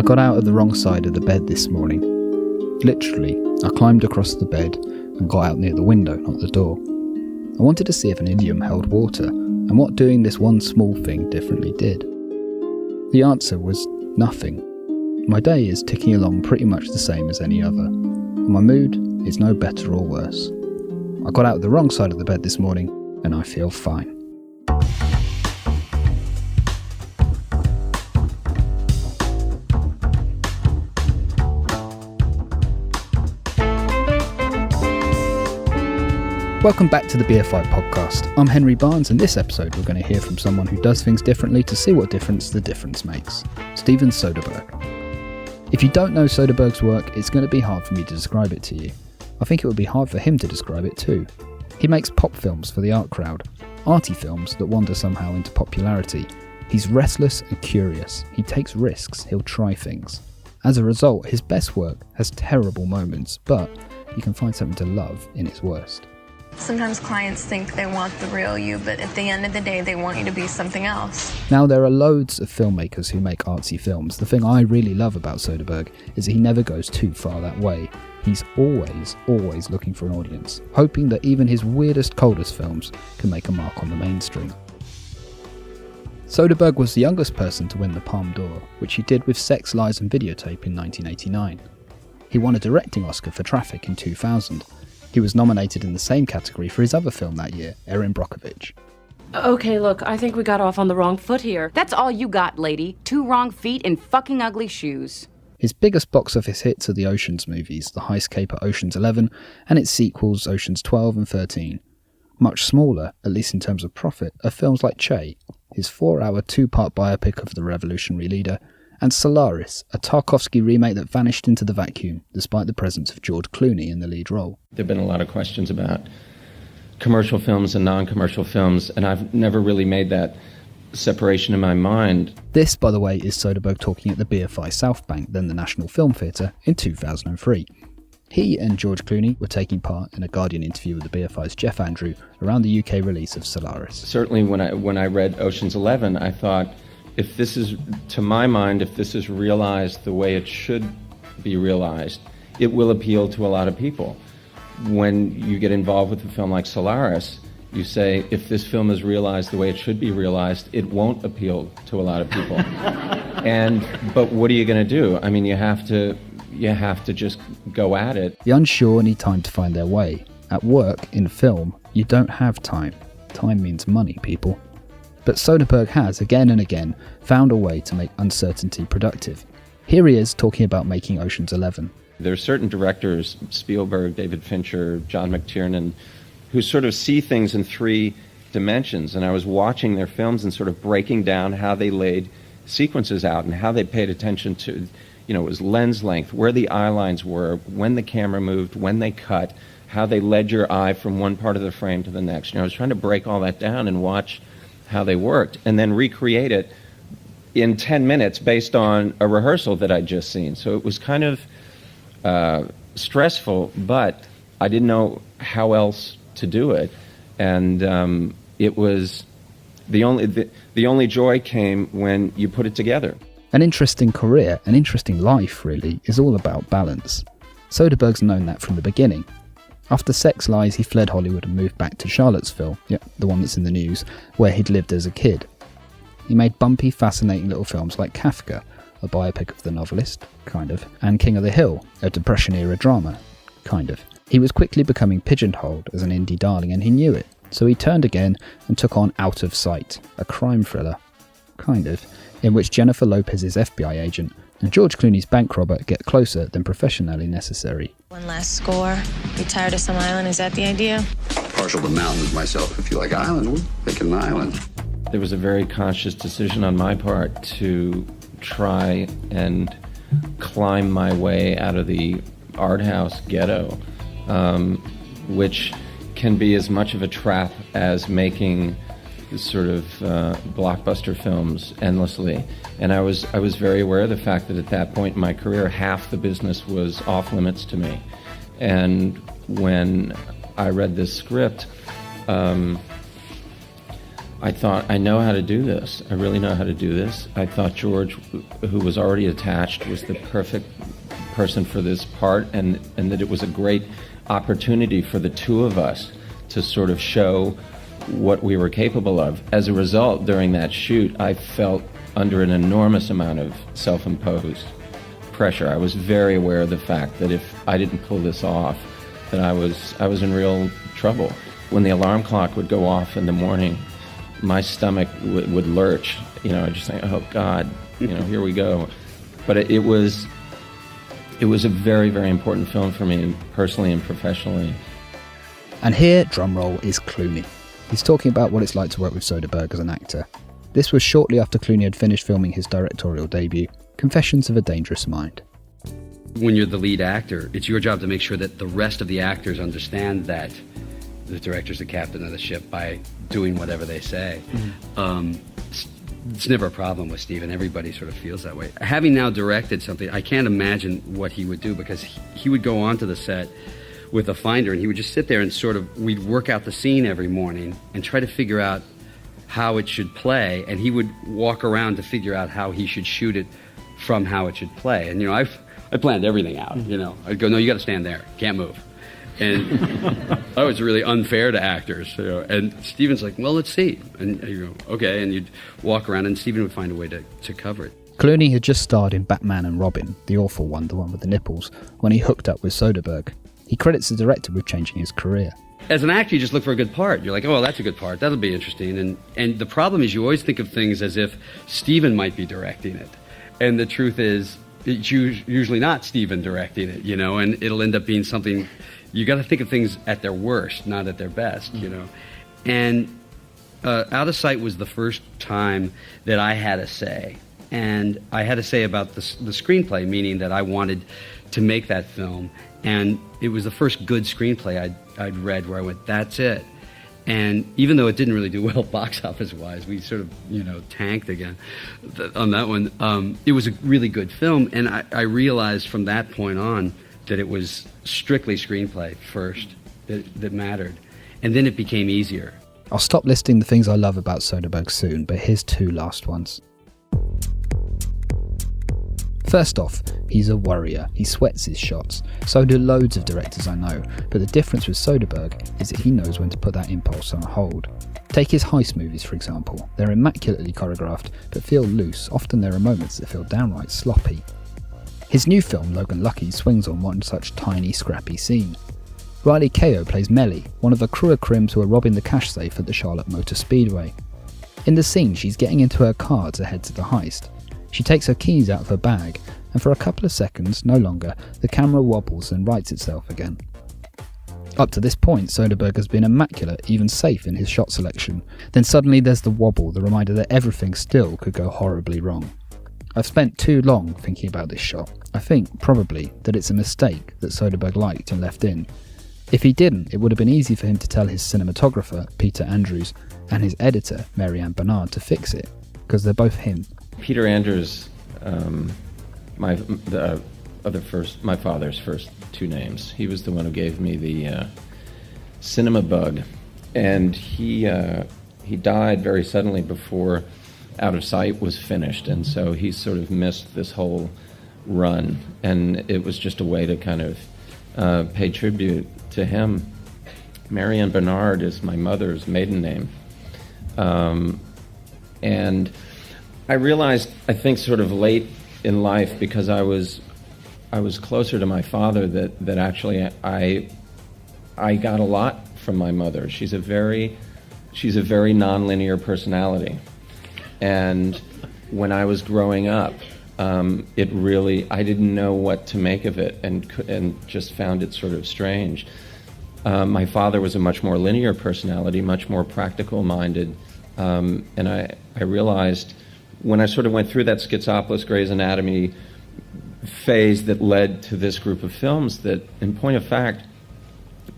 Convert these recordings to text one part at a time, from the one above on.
I got out of the wrong side of the bed this morning. Literally, I climbed across the bed and got out near the window, not the door. I wanted to see if an idiom held water, and what doing this one small thing differently did. The answer was nothing. My day is ticking along pretty much the same as any other, and my mood is no better or worse. I got out of the wrong side of the bed this morning, and I feel fine. Welcome back to the BFI Podcast. I'm Henry Barnes, and this episode we're going to hear from someone who does things differently to see what difference the difference makes. Steven Soderbergh. If you don't know Soderbergh's work, it's going to be hard for me to describe it to you. I think it would be hard for him to describe it too. He makes pop films for the art crowd, arty films that wander somehow into popularity. He's restless and curious. He takes risks. He'll try things. As a result, his best work has terrible moments, but you can find something to love in its worst. Sometimes clients think they want the real you, but at the end of the day, they want you to be something else. Now, there are loads of filmmakers who make artsy films. The thing I really love about Soderbergh is that he never goes too far that way. He's always looking for an audience, hoping that even his weirdest, coldest films can make a mark on the mainstream. Soderbergh was the youngest person to win the Palme d'Or, which he did with Sex, Lies and Videotape in 1989. He won a directing Oscar for Traffic in 2000. He was nominated in the same category for his other film that year, Erin Brockovich. Okay, look, I think we got off on the wrong foot here. That's all you got, lady. 2 wrong feet in fucking ugly shoes. His biggest box office hits are the Oceans movies, the heist caper Oceans 11 and its sequels Oceans 12 and 13. Much smaller, at least in terms of profit, are films like Che, his 4-hour 2-part biopic of the revolutionary leader, and Solaris, a Tarkovsky remake that vanished into the vacuum despite the presence of George Clooney in the lead role. There have been a lot of questions about commercial films and non-commercial films, and I've never really made that separation in my mind. This, by the way, is Soderbergh talking at the BFI South Bank, then the National Film Theatre, in 2003. He and George Clooney were taking part in a Guardian interview with the BFI's Jeff Andrew around the UK release of Solaris. Certainly when I read Ocean's 11, I thought, if this is, to my mind, if this is realized the way it should be realized, it will appeal to a lot of people. When you get involved with a film like Solaris, you say, if this film is realized the way it should be realized, it won't appeal to a lot of people. But what are you going to do? I mean, you have to just go at it. The unsure need time to find their way. At work, in film, you don't have time. Time means money, people. But Soderbergh has, again and again, found a way to make uncertainty productive. Here he is talking about making Ocean's 11. There are certain directors, Spielberg, David Fincher, John McTiernan, who sort of see things in 3 dimensions. And I was watching their films and sort of breaking down how they laid sequences out and how they paid attention to, it was lens length, where the eye lines were, when the camera moved, when they cut, how they led your eye from one part of the frame to the next. I was trying to break all that down and watch how they worked, and then recreate it in 10 minutes based on a rehearsal that I'd just seen. So it was kind of stressful, but I didn't know how else to do it. And it was the only joy came when you put it together. An interesting career, an interesting life, really, is all about balance. Soderbergh's known that from the beginning. After Sex, Lies, he fled Hollywood and moved back to Charlottesville, the one that's in the news, where he'd lived as a kid. He made bumpy, fascinating little films like Kafka, a biopic of the novelist, kind of, and King of the Hill, a Depression-era drama, kind of. He was quickly becoming pigeonholed as an indie darling, and he knew it, so he turned again and took on Out of Sight, a crime thriller, kind of, in which Jennifer Lopez's FBI agent and George Clooney's bank robber get closer than professionally necessary. One last score. You tired of some island? Is that the idea? Partial to mountains myself. If you like islands, we're picking an island. There was a very conscious decision on my part to try and climb my way out of the art house ghetto, which can be as much of a trap as making sort of blockbuster films endlessly. And I was very aware of the fact that at that point in my career, half the business was off limits to me. And when I read this script, I thought, I know how to do this. I really know how to do this. I thought George, who was already attached, was the perfect person for this part, and that it was a great opportunity for the two of us to sort of show what we were capable of. As a result, during that shoot, I felt under an enormous amount of self-imposed pressure. I was very aware of the fact that if I didn't pull this off, that I was in real trouble. When the alarm clock would go off in the morning, my stomach would lurch. I'd just think, oh God, here we go. But it was a very, very important film for me, personally and professionally. And here, drumroll, is Clooney. He's talking about what it's like to work with Soderbergh as an actor. This was shortly after Clooney had finished filming his directorial debut, Confessions of a Dangerous Mind. When you're the lead actor, it's your job to make sure that the rest of the actors understand that the director's the captain of the ship by doing whatever they say. It's never a problem with Steven. Everybody sort of feels that way. Having now directed something, I can't imagine what he would do, because he would go onto the set with a finder and he would just sit there and we'd work out the scene every morning and try to figure out how it should play, and he would walk around to figure out how he should shoot it from how it should play. And I planned everything out. I'd go, no, you got to stand there, can't move. And oh, it's really unfair to actors. And Steven's like, well, let's see. And you go, okay. And you'd walk around and Steven would find a way to cover it. Clooney had just starred in Batman and Robin, the awful one, the one with the nipples, when he hooked up with Soderbergh. He credits the director with changing his career. As an actor, you just look for a good part. You're like, oh, well, that's a good part. That'll be interesting. And the problem is you always think of things as if Steven might be directing it. And the truth is, it's usually not Steven directing it, and it'll end up being something. You got to think of things at their worst, not at their best, And Out of Sight was the first time that I had a say. And I had a say about the screenplay, meaning that I wanted to make that film. And it was the first good screenplay I'd read where I went, that's it. And even though it didn't really do well box office-wise, we sort of, tanked again on that one. It was a really good film, and I realized from that point on that it was strictly screenplay first that mattered. And then it became easier. I'll stop listing the things I love about Soderbergh soon, but here's two last ones. First off, he's a warrior. He sweats his shots. So do loads of directors I know, but the difference with Soderbergh is that he knows when to put that impulse on hold. Take his heist movies, for example. They're immaculately choreographed, but feel loose. Often there are moments that feel downright sloppy. His new film, Logan Lucky, swings on one such tiny, scrappy scene. Riley Keough plays Melly, one of the crew of crims who are robbing the cash safe at the Charlotte Motor Speedway. In the scene, she's getting into her car to head to the heist. She takes her keys out of her bag, and for a couple of seconds, no longer, the camera wobbles and rights itself again. Up to this point, Soderbergh has been immaculate, even safe in his shot selection. Then suddenly there's the wobble, the reminder that everything still could go horribly wrong. I've spent too long thinking about this shot. I think, probably, that it's a mistake that Soderbergh liked and left in. If he didn't, it would have been easy for him to tell his cinematographer, Peter Andrews, and his editor, Mary Ann Bernard, to fix it, because they're both him. Peter Andrews, my father's first two names. He was the one who gave me the cinema bug, and he died very suddenly before Out of Sight was finished, and so he sort of missed this whole run, and it was just a way to kind of pay tribute to him. Mary Ann Bernard is my mother's maiden name, and I realized, I think, sort of late in life, because I was closer to my father, that actually I got a lot from my mother. She's a very nonlinear personality, and when I was growing up, I didn't know what to make of it, and just found it sort of strange. My father was a much more linear personality, much more practical minded, and I realized, when I sort of went through that Schizopolis, Grey's Anatomy phase that led to this group of films, that, in point of fact,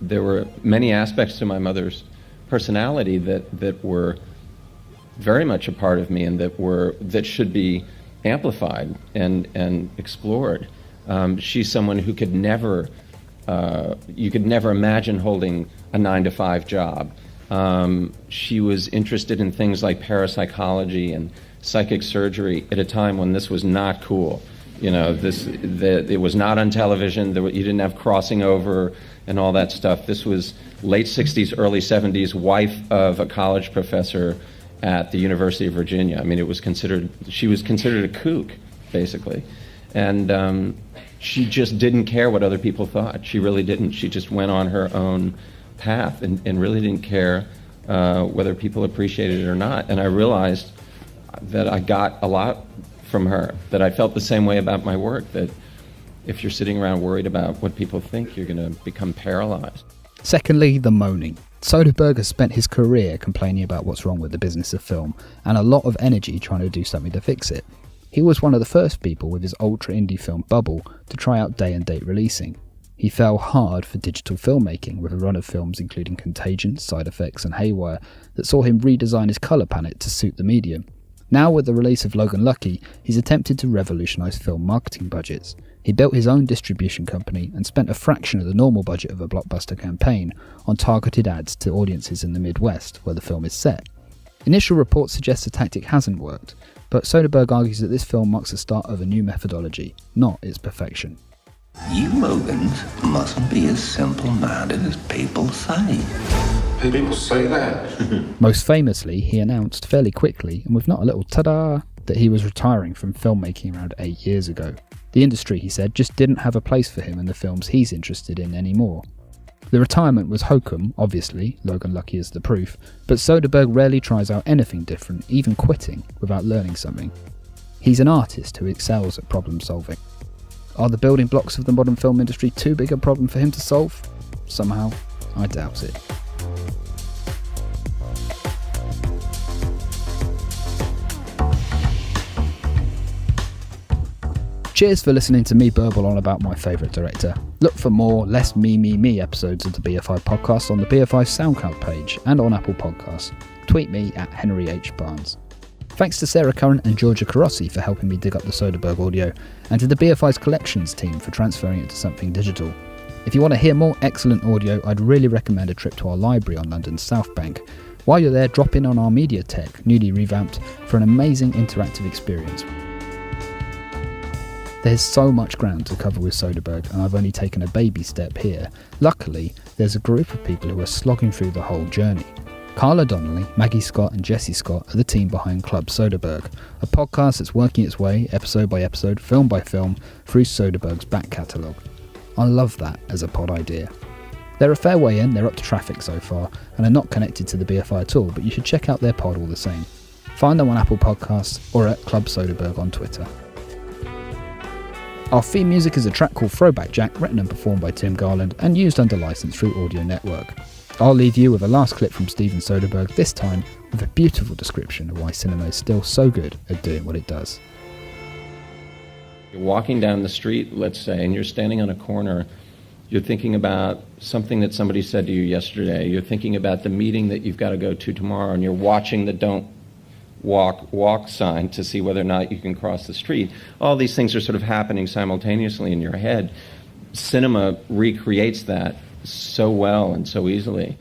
there were many aspects to my mother's personality that were very much a part of me, and that should be amplified and explored. She's someone who you could never imagine holding a 9-to-5 job. She was interested in things like parapsychology and psychic surgery at a time when this was not cool. It was not on television. You didn't have crossing over and all that stuff. This was late 60s, early 70s, wife of a college professor at the University of Virginia. I mean, she was considered a kook, basically. And she just didn't care what other people thought. She really didn't. She just went on her own path and really didn't care whether people appreciated it or not. And I realized that I got a lot from her, that I felt the same way about my work, that if you're sitting around worried about what people think, you're going to become paralyzed. Secondly, the moaning. Soderbergh has spent his career complaining about what's wrong with the business of film, and a lot of energy trying to do something to fix it. He was one of the first people with his ultra indie film bubble to try out day and date releasing. He fell hard for digital filmmaking with a run of films including Contagion, Side Effects and Haywire that saw him redesign his colour palette to suit the medium. Now with the release of Logan Lucky, he's attempted to revolutionise film marketing budgets. He built his own distribution company and spent a fraction of the normal budget of a blockbuster campaign on targeted ads to audiences in the Midwest, where the film is set. Initial reports suggest the tactic hasn't worked, but Soderbergh argues that this film marks the start of a new methodology, not its perfection. You Logans mustn't be as simple-minded as people say. People say that. Most famously, he announced fairly quickly, and with not a little ta-da, that he was retiring from filmmaking around 8 years ago. The industry, he said, just didn't have a place for him in the films he's interested in anymore. The retirement was hokum, obviously, Logan Lucky is the proof, but Soderbergh rarely tries out anything different, even quitting, without learning something. He's an artist who excels at problem solving. Are the building blocks of the modern film industry too big a problem for him to solve? Somehow, I doubt it. Cheers for listening to me burble on about my favourite director. Look for more, less me episodes of the BFI Podcast on the BFI SoundCloud page and on Apple Podcasts. Tweet me at Henry H. Barnes. Thanks to Sarah Curran and Georgia Carossi for helping me dig up the Soderbergh audio, and to the BFI's collections team for transferring it to something digital. If you want to hear more excellent audio, I'd really recommend a trip to our library on London's South Bank. While you're there, drop in on our Mediatek, newly revamped, for an amazing interactive experience. There's so much ground to cover with Soderbergh, and I've only taken a baby step here. Luckily, there's a group of people who are slogging through the whole journey. Carla Donnelly, Maggie Scott and Jessie Scott are the team behind Club Soderbergh, a podcast that's working its way, episode by episode, film by film, through Soderbergh's back catalogue. I love that as a pod idea. They're a fair way in, they're up to traffic so far, and are not connected to the BFI at all, but you should check out their pod all the same. Find them on Apple Podcasts or at Club Soderbergh on Twitter. Our theme music is a track called Throwback Jack, written and performed by Tim Garland and used under license through Audio Network. I'll leave you with a last clip from Steven Soderbergh, this time with a beautiful description of why cinema is still so good at doing what it does. You're walking down the street, let's say, and you're standing on a corner. You're thinking about something that somebody said to you yesterday. You're thinking about the meeting that you've got to go to tomorrow, and you're watching the don't walk sign to see whether or not you can cross the street. All these things are sort of happening simultaneously in your head. Cinema recreates that so well and so easily.